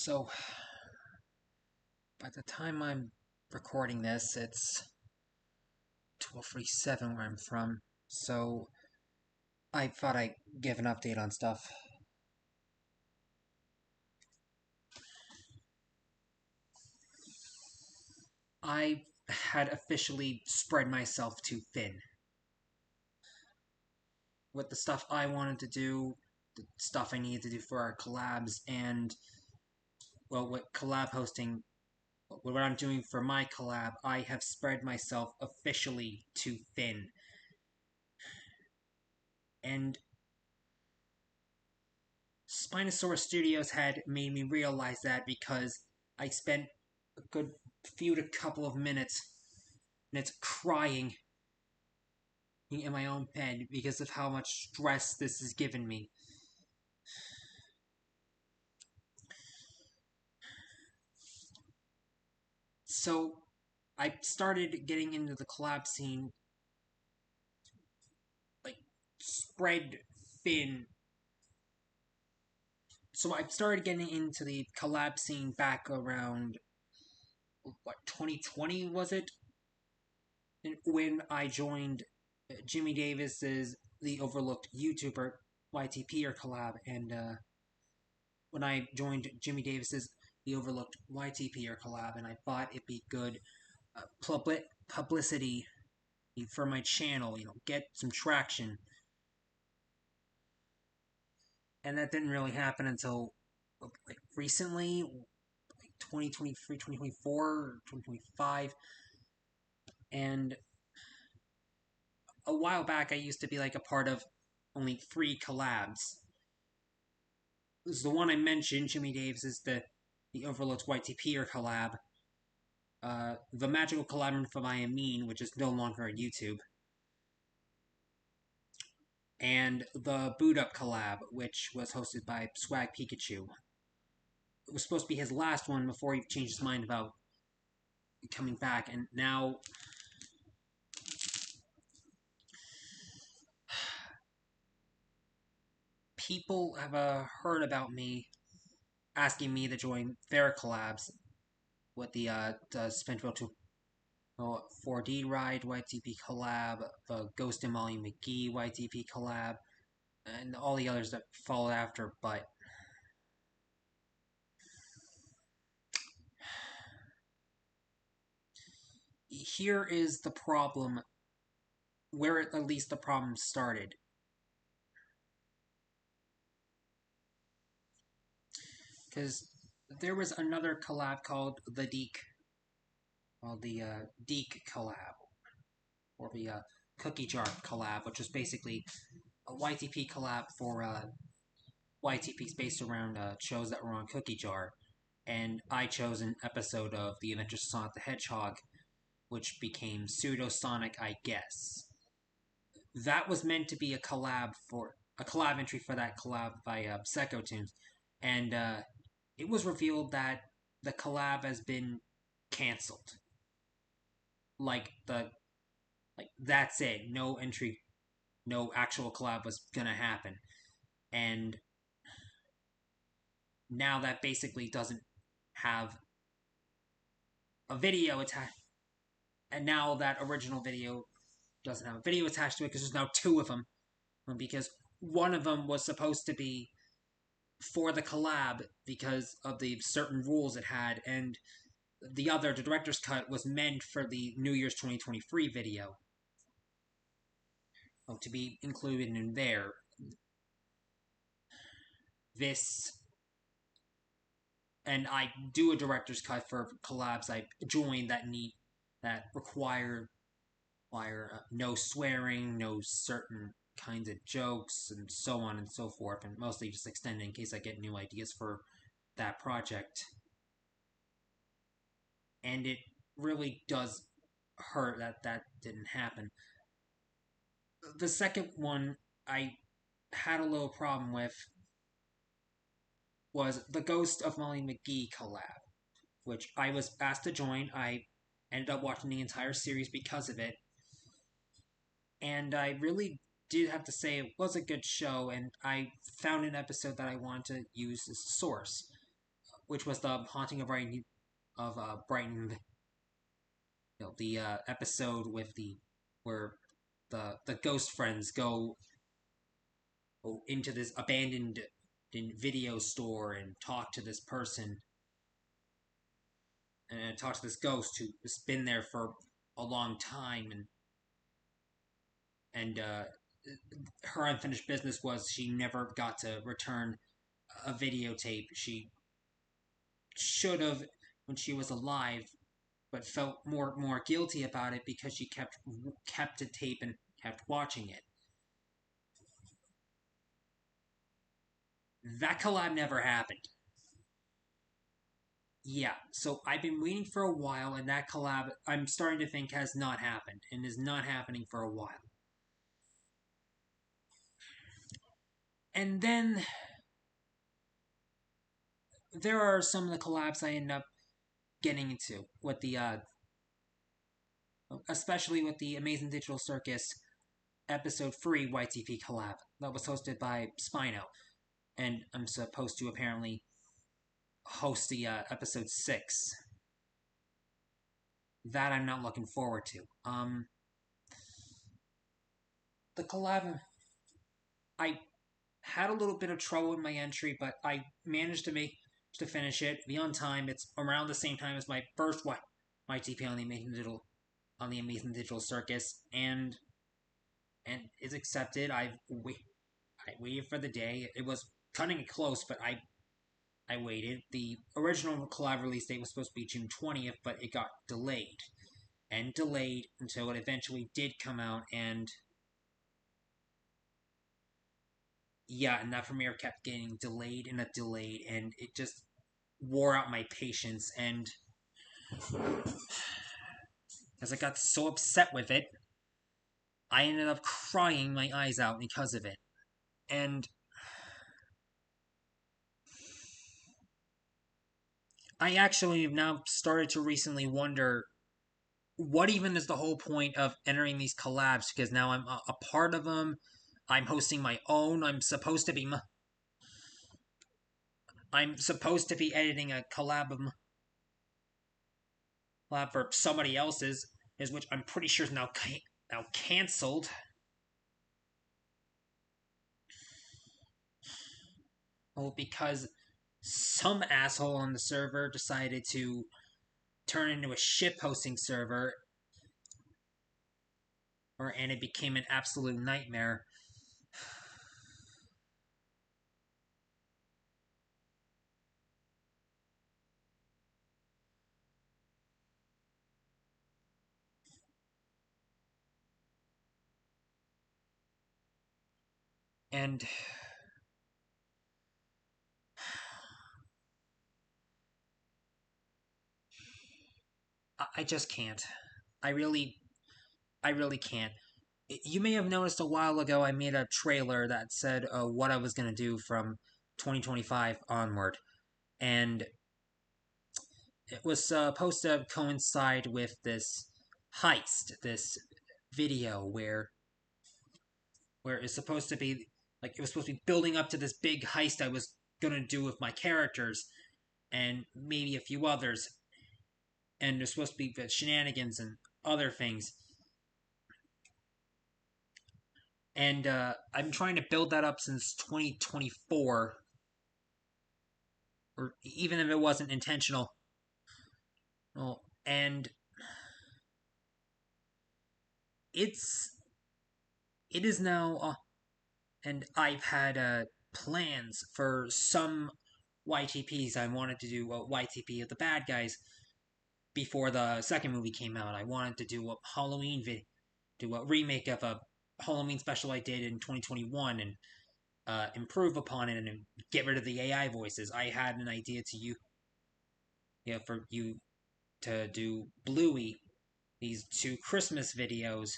So, by the time I'm recording this, it's 12:47 where I'm from. So, I thought I'd give an update on stuff. I had officially spread myself too thin. With the stuff I wanted to do, the stuff I needed to do for our collabs, and, well, what collab hosting, what I'm doing for my collab, I have spread myself officially too thin. And Spinosaurus Studios had made me realize that because I spent a good few to couple of minutes crying in my own bed because of how much stress this has given me. So I started getting into the collab scene like spread thin. So I started getting into the collab scene back around what 2020 was it? And when I joined Jimmy Davis's The Overlooked YouTuber YTPer collab, and when I joined Jimmy Davis's The Overlooked YTPer collab, and I thought it'd be good publicity for my channel, get some traction. And that didn't really happen until like recently, like 2023, 2024, 2025. And a while back, I used to be like a part of only 3 collabs. This is the one I mentioned, Jimmy Davis, is the Overlooked YTPer collab. The Magical Labyrinth of Iamine, which is no longer on YouTube. And the Boot Up collab, which was hosted by Swag Pikachu. It was supposed to be his last one before he changed his mind about coming back, and now people have heard about me asking me to join their collabs with the Spinfield 2 4D Ride YTP collab, the Ghost and Molly McGee YTP collab, and all the others that followed after, but here is the problem, where at least the problem started. Because there was another collab called the Deke, Deke collab, or the Cookie Jar collab, which was basically a YTP collab for YTPs based around shows that were on Cookie Jar. And I chose an episode of The Adventures of Sonic the Hedgehog, which became Pseudo Sonic, I guess. That was meant to be a collab entry for that collab by Secco Tunes, and it was revealed that the collab has been canceled. Like that's it. No entry, no actual collab was gonna happen, and now that basically doesn't have a video attached, and now that original video doesn't have a video attached to it because there's now 2 of them, because one of them was supposed to be for the collab because of the certain rules it had, and the other, the director's cut, was meant for the New Year's 2023 video. To be included in there. This, and I do a director's cut for collabs I join that require no swearing, no certain kinds of jokes, and so on and so forth, and mostly just extended in case I get new ideas for that project. And it really does hurt that that didn't happen. The second one I had a little problem with was the Ghost of Molly McGee collab, which I was asked to join. I ended up watching the entire series because of it, and I really did have to say it was a good show, and I found an episode that I wanted to use as a source. which was the Haunting of Brighton, the episode with the where the ghost friends go into this abandoned video store and talk to this person and talk to this ghost who's been there for a long time, and her unfinished business was she never got to return a videotape she should have when she was alive, but felt more guilty about it because she kept a tape and kept watching it. That collab never happened. Yeah, so I've been waiting for a while, and that collab I'm starting to think has not happened and is not happening for a while. And then there are some of the collabs I end up getting into with the especially with the Amazing Digital Circus episode 3 YTP collab that was hosted by Spino, and I'm supposed to apparently host the episode 6. That I'm not looking forward to. The collab, I had a little bit of trouble with my entry, but I managed to finish it, be on time. It's around the same time as my first YTP on the Amazing Digital Circus, and is accepted. I waited for the day. It was cutting it close, but I waited. The original collab release date was supposed to be June 20th, but it got delayed and delayed until it eventually did come out. And yeah, and that premiere kept getting delayed and it just wore out my patience. And as I got so upset with it, I ended up crying my eyes out because of it. And I actually have now started to recently wonder what even is the whole point of entering these collabs, because now I'm a part of them. I'm hosting my own. I'm supposed to be editing a collab for somebody else's, is which I'm pretty sure is now canceled. Well, because some asshole on the server decided to turn into a ship hosting server, and it became an absolute nightmare. And I just can't. I really, I really can't. You may have noticed a while ago I made a trailer that said what I was going to do from 2025 onward. And it was supposed to coincide with this heist, this video where it's supposed to be like it was supposed to be building up to this big heist I was going to do with my characters and maybe a few others, and there's supposed to be shenanigans and other things. And I'm trying to build that up since 2024, or even if it wasn't intentional. Well, and it's it is now, and I've had plans for some YTPs. I wanted to do a YTP of the bad guys before the second movie came out. I wanted to do a do a remake of a Halloween special I did in 2021 and improve upon it and get rid of the AI voices. I had an idea to for you to do Bluey, these two Christmas videos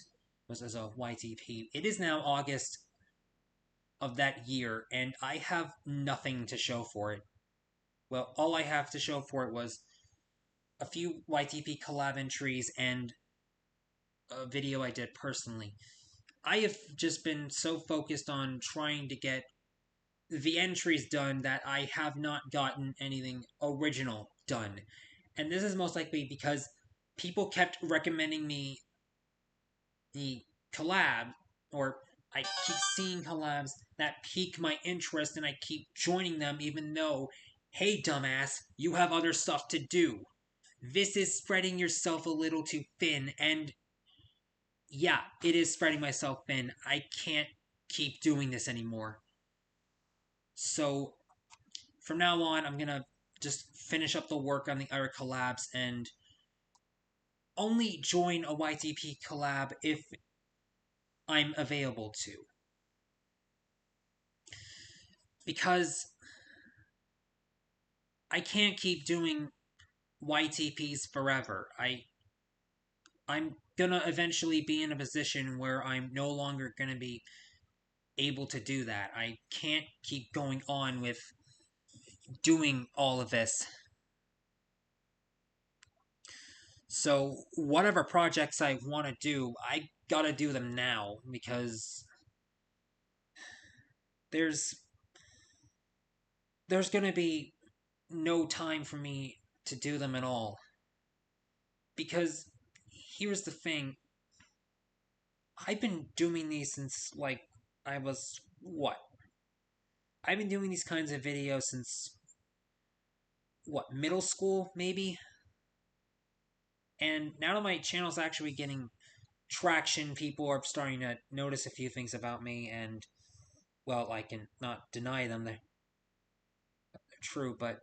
was as a YTP. It is now August of that year, and I have nothing to show for it. Well, all I have to show for it was a few YTP collab entries and a video I did personally. I have just been so focused on trying to get the entries done that I have not gotten anything original done. And this is most likely because people kept recommending me the collab, or I keep seeing collabs that pique my interest and I keep joining them even though, hey dumbass, you have other stuff to do. This is spreading yourself a little too thin, and yeah, it is spreading myself thin. I can't keep doing this anymore. So from now on, I'm gonna just finish up the work on the other collabs and only join a YTP collab if I'm available to. Because I can't keep doing YTPs forever. I'm gonna eventually be in a position where I'm no longer gonna be able to do that. I can't keep going on with doing all of this. So whatever projects I want to do, I gotta do them now because there's there's gonna be no time for me to do them at all. Because here's the thing, I've been doing these since like I was what? I've been doing these kinds of videos since what, middle school maybe? And now that my channel's actually getting traction, people are starting to notice a few things about me, and well, I can not deny them, they're true, but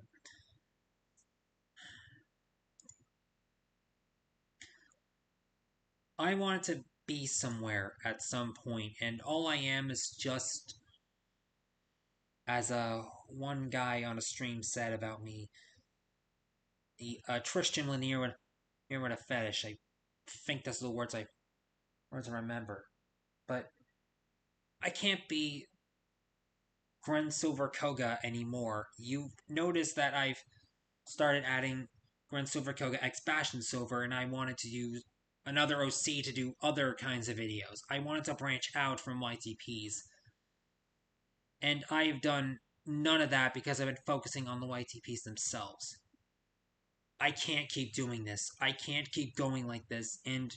I wanted to be somewhere at some point, and all I am is just, as one guy on a stream said about me, the Tristan Lanier with a fetish. I think that's the words I remember. But I can't be Gren-Silver Koga anymore. You've noticed that I've started adding Gren-Silver Koga X Bastion Silver, and I wanted to use another OC to do other kinds of videos. I wanted to branch out from YTPs. And I have done none of that because I've been focusing on the YTPs themselves. I can't keep doing this. I can't keep going like this, and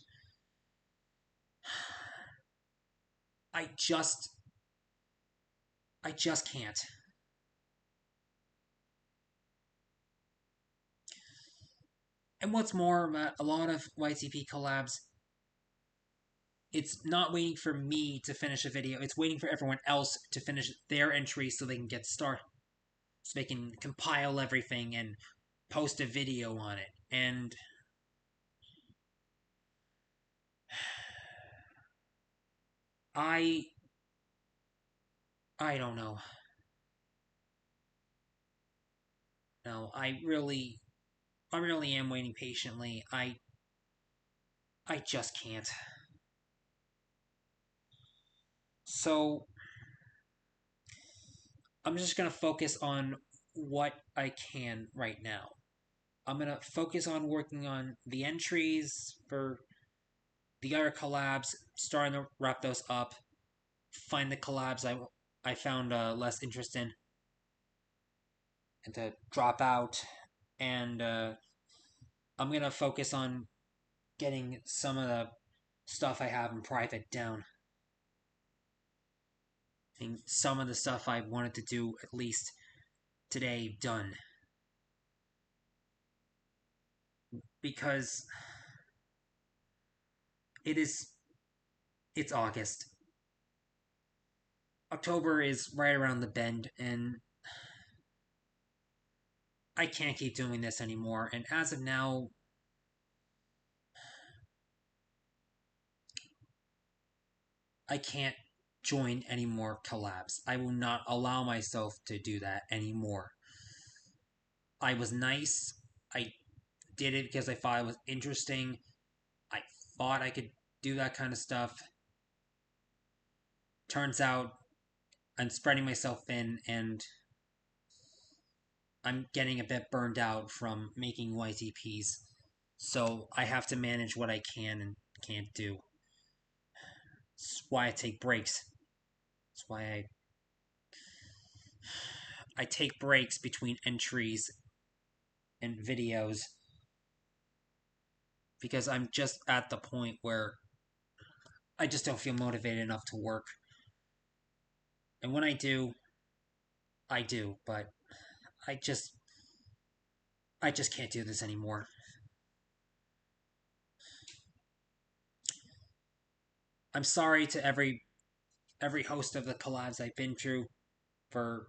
I just can't. And what's more, a lot of YTP collabs, it's not waiting for me to finish a video, it's waiting for everyone else to finish their entry so they can get started. So they can compile everything and post a video on it. And I don't know. No, I really am waiting patiently. I just can't. So I'm just gonna focus on what I can right now. I'm gonna focus on working on the entries for the other collabs, starting to wrap those up. Find the collabs I found less interest in, and to drop out. And I'm gonna focus on getting some of the stuff I have in private down. And some of the stuff I wanted to do at least today done. Because it's August. October is right around the bend, and I can't keep doing this anymore. And as of now, I can't join any more collabs. I will not allow myself to do that anymore. I was nice. I did it because I thought it was interesting. I thought I could do that kind of stuff. Turns out I'm spreading myself thin, and I'm getting a bit burned out from making YTPs. So I have to manage what I can and can't do. That's why I take breaks. That's why I take breaks between entries and videos because I'm just at the point where I just don't feel motivated enough to work. And when I do, I do, but I just I just can't do this anymore. I'm sorry to every host of the collabs I've been through for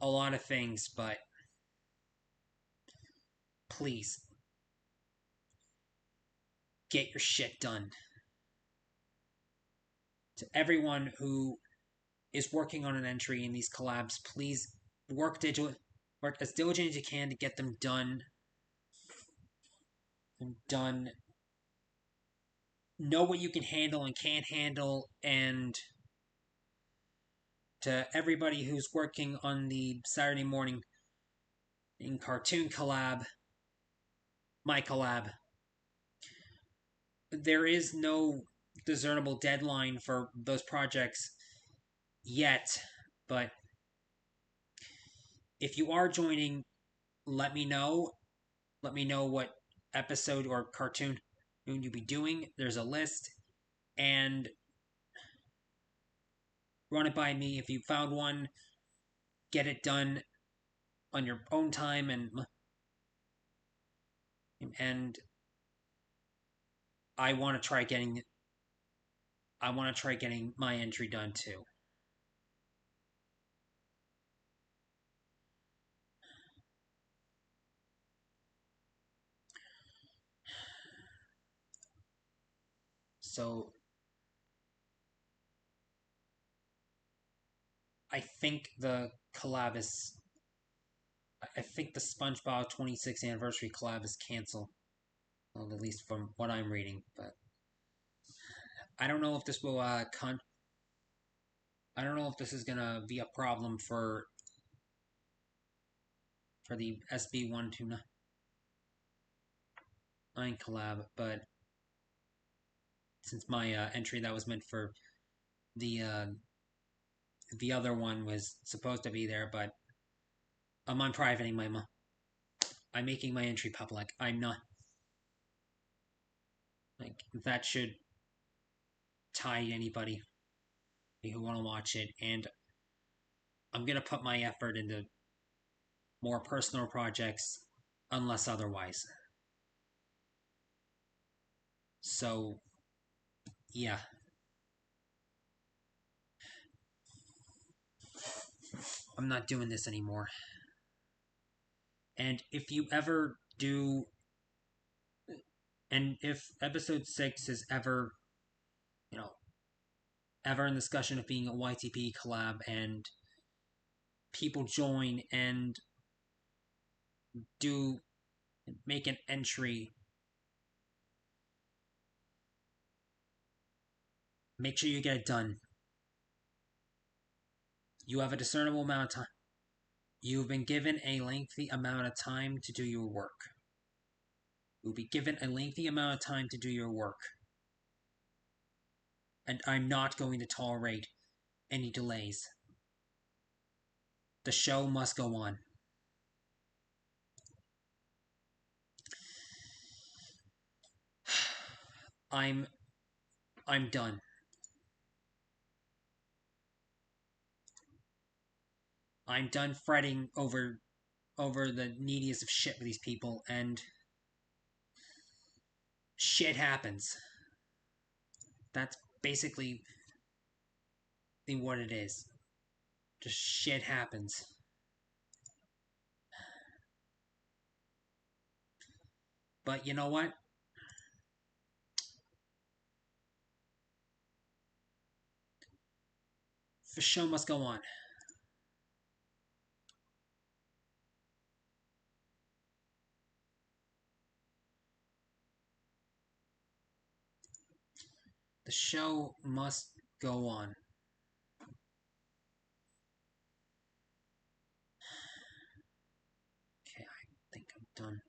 a lot of things, but please get your shit done. To everyone who is working on an entry in these collabs, please work as diligent as you can to get them done. Done. Know what you can handle and can't handle, and to everybody who's working on the Saturday morning in cartoon collab, my collab, there is no discernible deadline for those projects yet, but if you are joining, let me know. Let me know what episode or cartoon you'll be doing. There's a list, and run it by me. If you found one, get it done on your own time, and I want to try getting my entry done too. So I think the collab is. I think the SpongeBob 26th anniversary collab is canceled. Well, at least from what I'm reading, but I don't know if this will I don't know if this is gonna be a problem for the SB129 collab, but since my entry that was meant for the other one was supposed to be there, but I'm unprivating I'm making my entry public. I'm not like that should tie anybody who want to watch it, and I'm gonna put my effort into more personal projects unless otherwise. So yeah. I'm not doing this anymore. And if you ever do, and if episode 6 is ever, you know, ever in discussion of being a YTP collab and people join and do make an entry, make sure you get it done. You have a discernible amount of time. You've been given a lengthy amount of time to do your work. You'll be given a lengthy amount of time to do your work. And I'm not going to tolerate any delays. The show must go on. I'm done. I'm done fretting over the neediest of shit with these people, and shit happens. That's basically what it is. Just shit happens. But you know what? The show must go on. The show must go on. Okay, I think I'm done.